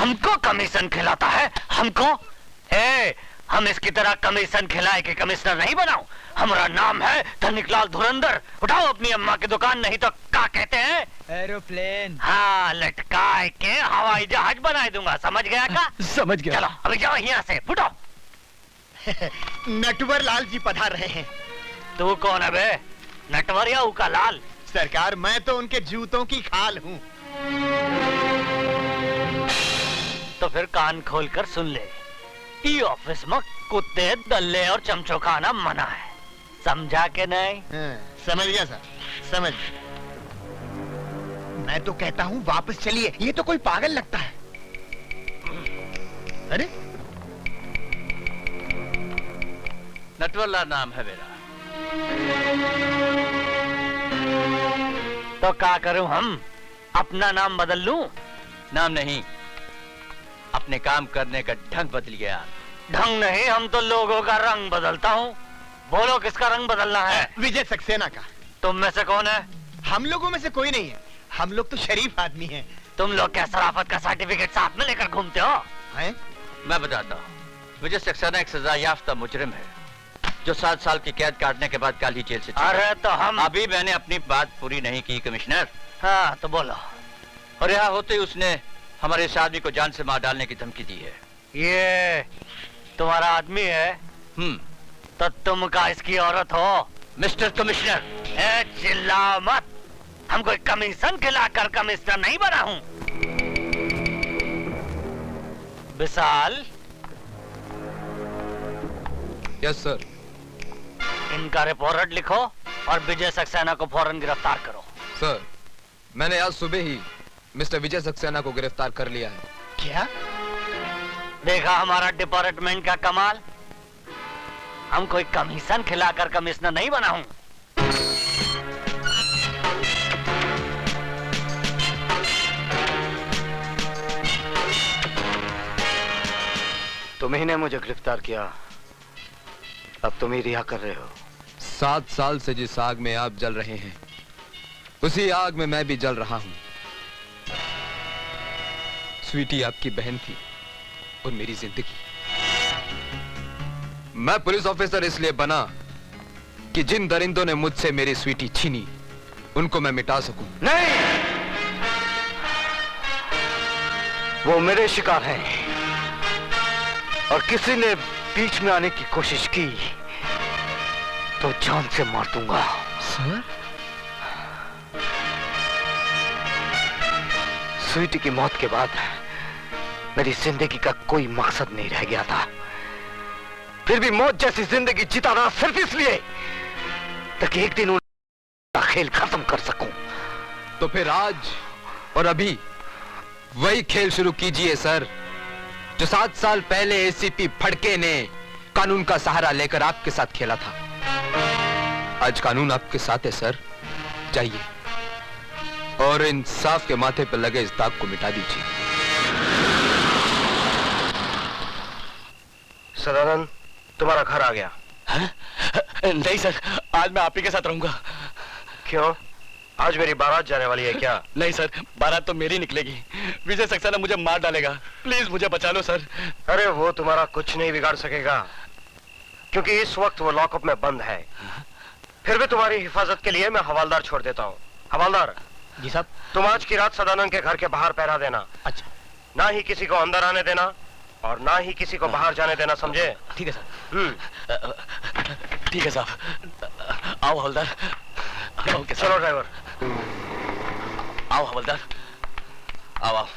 हमको कमीशन खिलाता है, हमको? हम इसकी तरह कमीशन खिलाए के कमिश्नर नहीं बनाऊं। हमारा नाम है धनिकलाल धुरंधर। उठाओ अपनी अम्मा की दुकान, नहीं तो क्या कहते हैं? एरोप्लेन। हाँ, लटकाए के हवाई जहाज बना दूंगा, समझ गया का? समझ गया। चलो अभी जाओ यहाँ से, फुटो। नटवर लाल जी पधार रहे हैं। तू कौन है बे? नटवर या उका लाल? सरकार, मैं तो उनके जूतों की खाल हूँ। तो फिर कान खोल कर सुन ले, ई ऑफिस में कुत्ते, दल्ले और चमचो खाना मना है, समझा के नहीं? समझ गया सर, समझ। मैं तो कहता हूँ वापस चलिए, ये तो कोई पागल लगता है। अरे नटवरलाल नाम है मेरा। तो क्या करूं हम? अपना नाम बदल लूं? नाम नहीं, अपने काम करने का ढंग बदल गया। ढंग नहीं, हम तो लोगों का रंग बदलता हूँ। बोलो किसका रंग बदलना है? विजय सक्सेना का। तुम में से कौन है? हम लोगों में से कोई नहीं है, हम लोग तो शरीफ आदमी हैं। तुम लोग क्या शराफत का सर्टिफिकेट साथ में लेकर घूमते हो? हैं? मैं बताता हूँ, विजय सक्सेना एक सजा याफ्ता मुजरिम है जो 7 साल की कैद काटने के बाद कल ही जेल से छूटा। अरे तो हम अभी मैंने अपनी बात पूरी नहीं की कमिश्नर। हाँ तो बोलो। और यहाँ होते ही उसने हमारे इस आदमी को जान से मार डालने की धमकी दी है। ये तुम्हारा आदमी है? तो तुम का इसकी औरत हो? मिस्टर कमिश्नर, चिल्लाओ मत, हम कोई कमीशन खिलाकर कमिश्नर नहीं बना हूँ। विशाल। Yes sir. इनका रिपोर्ट लिखो और विजय सक्सेना को फौरन गिरफ्तार करो। सर, मैंने आज सुबह ही मिस्टर विजय सक्सेना को गिरफ्तार कर लिया है। क्या? देखा हमारा डिपार्टमेंट का कमाल? हम कोई कमीशन खिलाकर कमिश्नर नहीं बना हूं। तुम्ही ने मुझे गिरफ्तार किया, अब तुम ही रिहा कर रहे हो। 7 साल से जिस आग में आप जल रहे हैं, उसी आग में मैं भी जल रहा हूं। स्वीटी आपकी बहन थी और मेरी जिंदगी। मैं पुलिस ऑफिसर इसलिए बना कि जिन दरिंदों ने मुझसे मेरी स्वीटी छीनी, उनको मैं मिटा सकूं। नहीं, वो मेरे शिकार हैं और किसी ने बीच में आने की कोशिश की तो जान से मार दूंगा। सर? स्वीटी की मौत के बाद मेरी जिंदगी का कोई मकसद नहीं रह गया था। फिर भी मौत जैसी जिंदगी जीता रहा सिर्फ इसलिए ताकि एक दिन उनका खेल खत्म कर सकूं। तो फिर आज और अभी वही खेल शुरू कीजिए सर, जो 7 साल पहले एसीपी फड़के ने कानून का सहारा लेकर आपके साथ खेला था। आज कानून आपके साथ है सर, जाइए और इंसाफ के माथे पर लगे इस दाग को मिटा दीजिए। सदानंद, तुम्हारा घर आ गया। नहीं सर, आज मैं आप ही के साथ रहूंगा। क्यों? आज मेरी बारात जाने वाली है क्या? नहीं सर, बारात तो मेरी निकलेगी। विजय सक्सेना मुझे मार डालेगा, प्लीज मुझे बचा लो सर। अरे वो तुम्हारा कुछ नहीं बिगाड़ सकेगा, क्योंकि इस वक्त वो लॉकअप में बंद है। फिर भी तुम्हारी हिफाजत के लिए मैं हवालदार छोड़ देता हूँ। हवालदार जी साहब। तुम आज की रात सदानंद के घर के बाहर पहरा देना। अच्छा। ना ही किसी को अंदर आने देना और ना ही किसी को बाहर जाने देना, समझे? ठीक है सर। ठीक है साहब। आओ हवलदार। चलो ड्राइवर। आओ हवलदार, आओ आओ।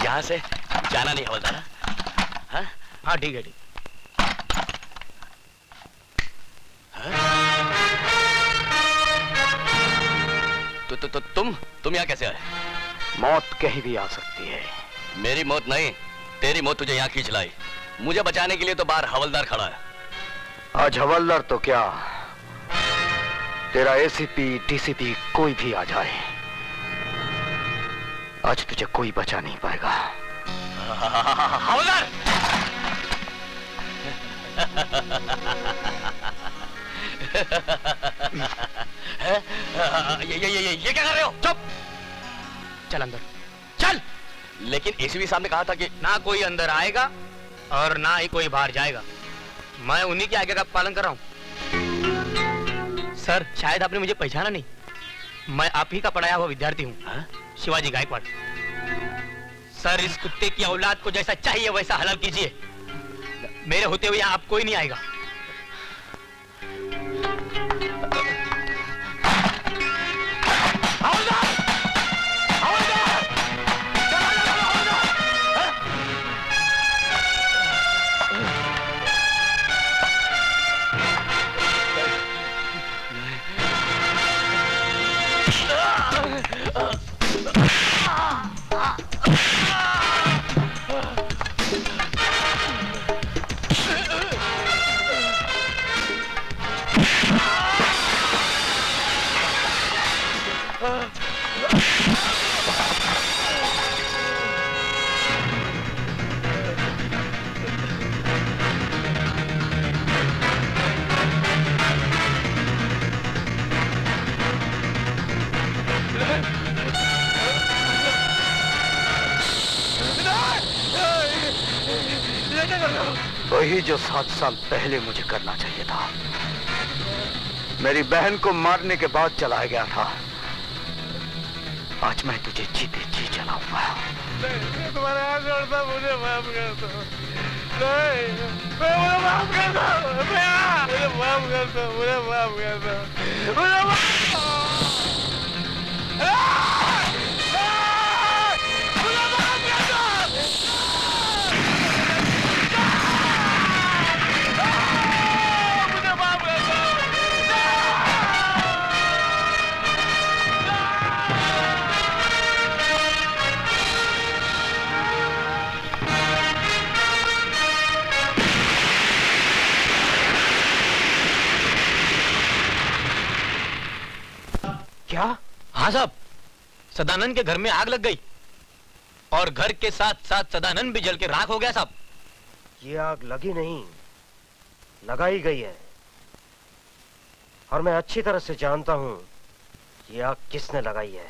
यहाँ से जाना नहीं हवलदार। हाँ हाँ ठीक है, ठीक। तो तुम यहाँ कैसे आए? मौत कहीं भी आ सकती है। मेरी मौत नहीं, तेरी मौत तुझे यहाँ खींच लाई। मुझे बचाने के लिए तो बाहर हवलदार खड़ा है। आज हवलदार तो क्या, तेरा एसीपी डीसीपी कोई भी आ जाए, आज तुझे कोई बचा नहीं पाएगा। हवलदार! ये क्या कर रहे हो? चुप! चल अंदर चल। लेकिन एसीपी साहब ने कहा था कि ना कोई अंदर आएगा और ना ही कोई बाहर जाएगा। मैं उन्हीं के आज्ञा का पालन कर रहा हूँ। सर शायद आपने मुझे पहचाना नहीं, मैं आप ही का पढ़ाया हुआ विद्यार्थी हूँ, शिवाजी गायकवाड़। सर इस कुत्ते की औलाद को जैसा चाहिए वैसा हलाल कीजिए, मेरे होते हुए यहाँ आप कोई नहीं आएगा। वही जो 7 साल पहले मुझे करना चाहिए था। मेरी बहन को मारने के बाद चला गया था। आज मैं तुझे जीते जी चलाऊंगा। तुम्हारे हाथ जोड़ता, मुझे माफ कर दो। नहीं, मुझे माफ कर दो। मुझे माफ कर दो। मुझे माफ कर दो। मुझे माफ क्या? हाँ साहब, सदानंद के घर में आग लग गई और घर के साथ साथ सदानंद भी जल के राख हो गया साहब। ये आग लगी नहीं, लगाई गई है, और मैं अच्छी तरह से जानता हूं ये आग किसने लगाई है।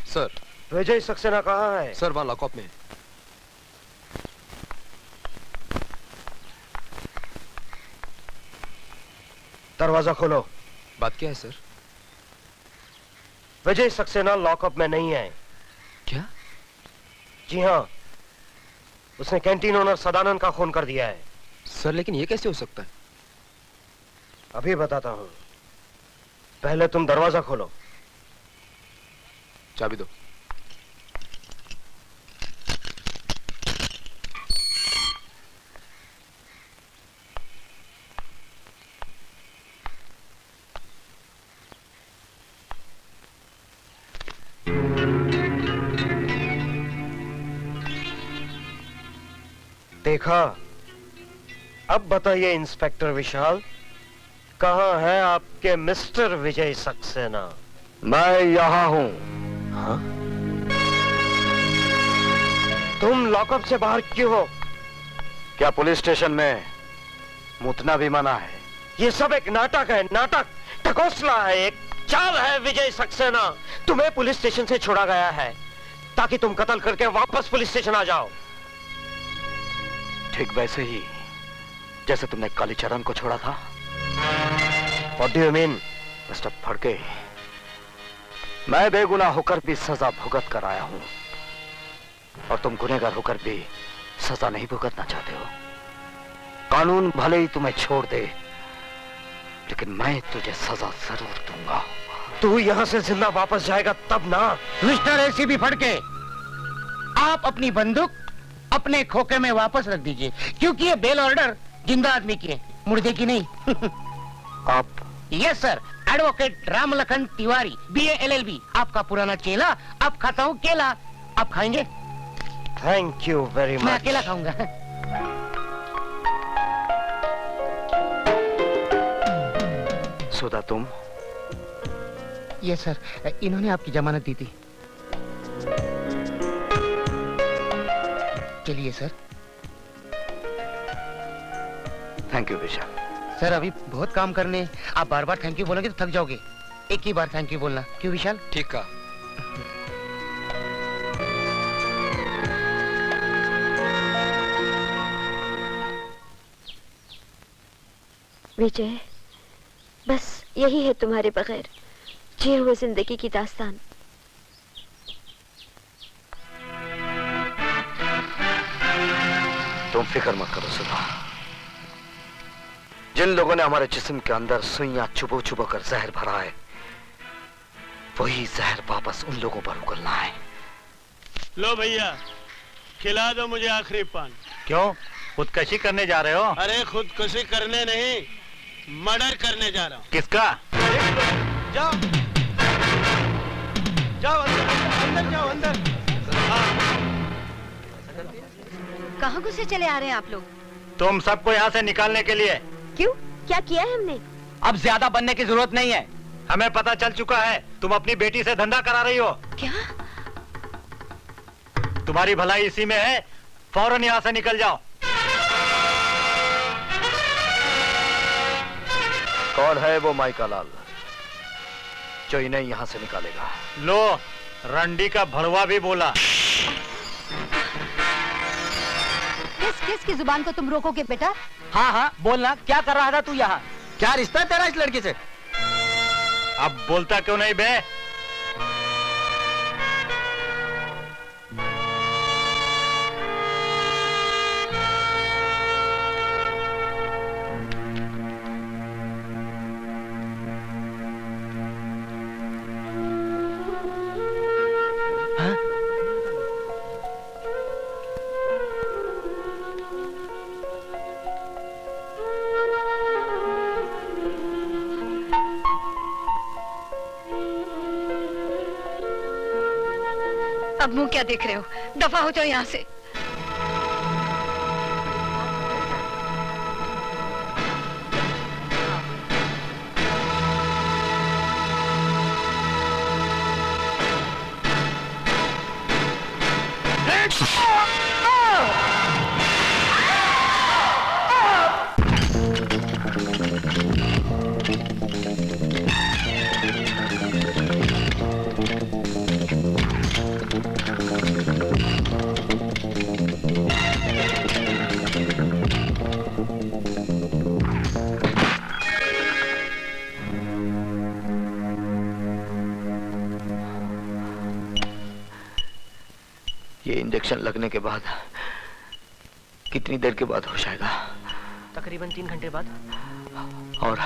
सर, विजय सक्सेना कहाँ है? सर वहां लॉकअप में है। दरवाजा खोलो। बात क्या है सर? विजय सक्सेना लॉकअप में नहीं है। क्या? जी हाँ, उसने कैंटीन ओनर सदानंद का खून कर दिया है। सर लेकिन ये कैसे हो सकता है? अभी बताता हूं, पहले तुम दरवाजा खोलो। चाबी दो। देखा? अब बताइए इंस्पेक्टर विशाल, कहां है आपके मिस्टर विजय सक्सेना? मैं यहाँ हूँ। हाँ? तुम लॉकअप से बाहर क्यों हो? क्या पुलिस स्टेशन में मुतना भी मना है? ये सब एक नाटक है, नाटक, ढकोसला है, एक चाल है विजय सक्सेना। तुम्हें पुलिस स्टेशन से छोड़ा गया है ताकि तुम कत्ल करके वापस पुलिस स्टेशन आ जाओ। ठीक वैसे ही जैसे तुमने कालीचरण को छोड़ा था। What do you mean? Mister Phadke, मैं बेगुनाह होकर भी सजा भुगत कर आया हूं और तुम गुनहगार होकर भी सजा नहीं भुगतना चाहते हो। कानून भले ही तुम्हें छोड़ दे, लेकिन मैं तुझे सजा जरूर दूंगा। तू यहाँ से जिंदा वापस जाएगा तब ना। मिस्टर एसीपी फड़के, आप अपनी बंदूक अपने खोखे में वापस रख दीजिए, क्योंकि ये बेल ऑर्डर जिंदा आदमी की है, मुर्दे की नहीं। आप? Yes sir, advocate Ramlakhan Tiwari, BA LLB, आपका पुराना चेला। अब खाता हूँ केला, आप खाएंगे? थैंक यू वेरी मैं मच। अकेला खाऊंगा। सुधा तुम? यस सर, इन्होंने आपकी जमानत दी थी। चलिए sir. Thank you Vishal. Sir अभी बहुत काम करने हैं। आप बार बार थैंक यू बोलोगे तो थक जाओगे। एक ही बार थैंक यू बोलना। क्यों विशाल? ठीक है। विजय, बस यही है तुम्हारे बगैर जिए हुए जिंदगी की दास्तान। तुम फिक्र मत करो सुधा। जिन लोगों ने हमारे जिस्म के अंदर सुइयां चुबो चुबो कर जहर भरा है, वही जहर वापस उन लोगों पर उगलना है। लो भैया, खिला दो मुझे आखिरी पान। क्यों, खुदकशी करने जा रहे हो? अरे खुदकुशी करने नहीं, मर्डर करने जा रहा हूँ। किसका? जाओ जाओ अंदर जाओ अंदर। कहाँ घुसे चले आ रहे हैं आप लोग? तुम सबको यहाँ से निकालने के लिए। क्यों, क्या किया है हमने? अब ज्यादा बनने की जरूरत नहीं है। हमें पता चल चुका है तुम अपनी बेटी से धंधा करा रही हो। क्या? तुम्हारी भलाई इसी में है, फौरन यहाँ से निकल जाओ। कौन है वो माइका लाल जो इन्हें यहाँ से निकालेगा? लो, रंडी का भड़वा भी बोला। किसकी जुबान को तुम रोकोगे बेटा? हाँ हाँ बोलना, क्या कर रहा था तू यहाँ? क्या रिश्ता है तेरा इस लड़की से? अब बोलता क्यों नहीं बे? अब मुंह क्या देख रहे हो? दफा हो जाओ यहाँ से। ये इंजेक्शन लगने के बाद कितनी देर के बाद हो जाएगा? तकरीबन 3 घंटे बाद। और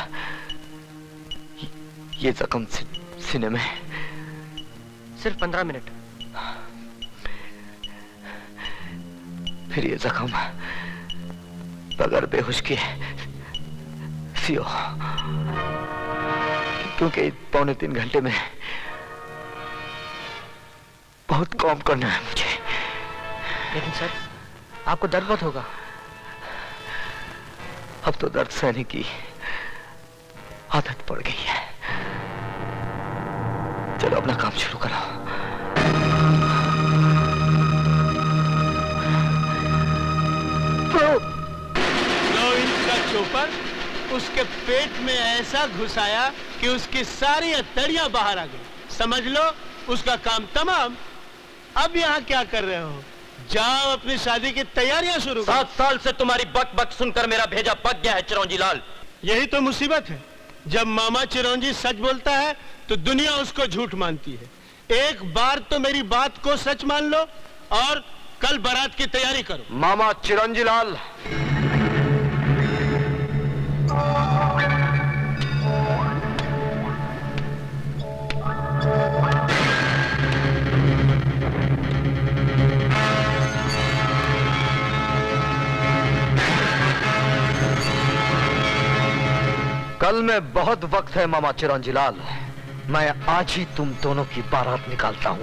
ये जख्म सीने में? सिर्फ 15 मिनट। फिर ये जख्म बगैर बेहोश के सियो, क्योंकि 2.25 घंटे में बहुत काम करना है मुझे। लेकिन सर, आपको दर्द बहुत होगा। अब तो दर्द सहने की आदत पड़ गई है। चलो अपना काम शुरू करो। चोपर उसके पेट में ऐसा घुसाया कि उसकी सारी हथेलियां बाहर आ गई। समझ लो उसका काम तमाम। अब यहाँ क्या कर रहे हो? जाओ अपनी शादी की तैयारियां शुरू करो। 7 साल से तुम्हारी बक बक सुनकर मेरा भेजा पक गया है चिरौंजी लाल। यही तो मुसीबत है, जब मामा चिरौंजी सच बोलता है तो दुनिया उसको झूठ मानती है। एक बार तो मेरी बात को सच मान लो और कल बारात की तैयारी करो। मामा चिरंजी लाल, कल में बहुत वक्त है मामा चिरंजी लाल। मैं आज ही तुम दोनों की बारात निकालता हूँ।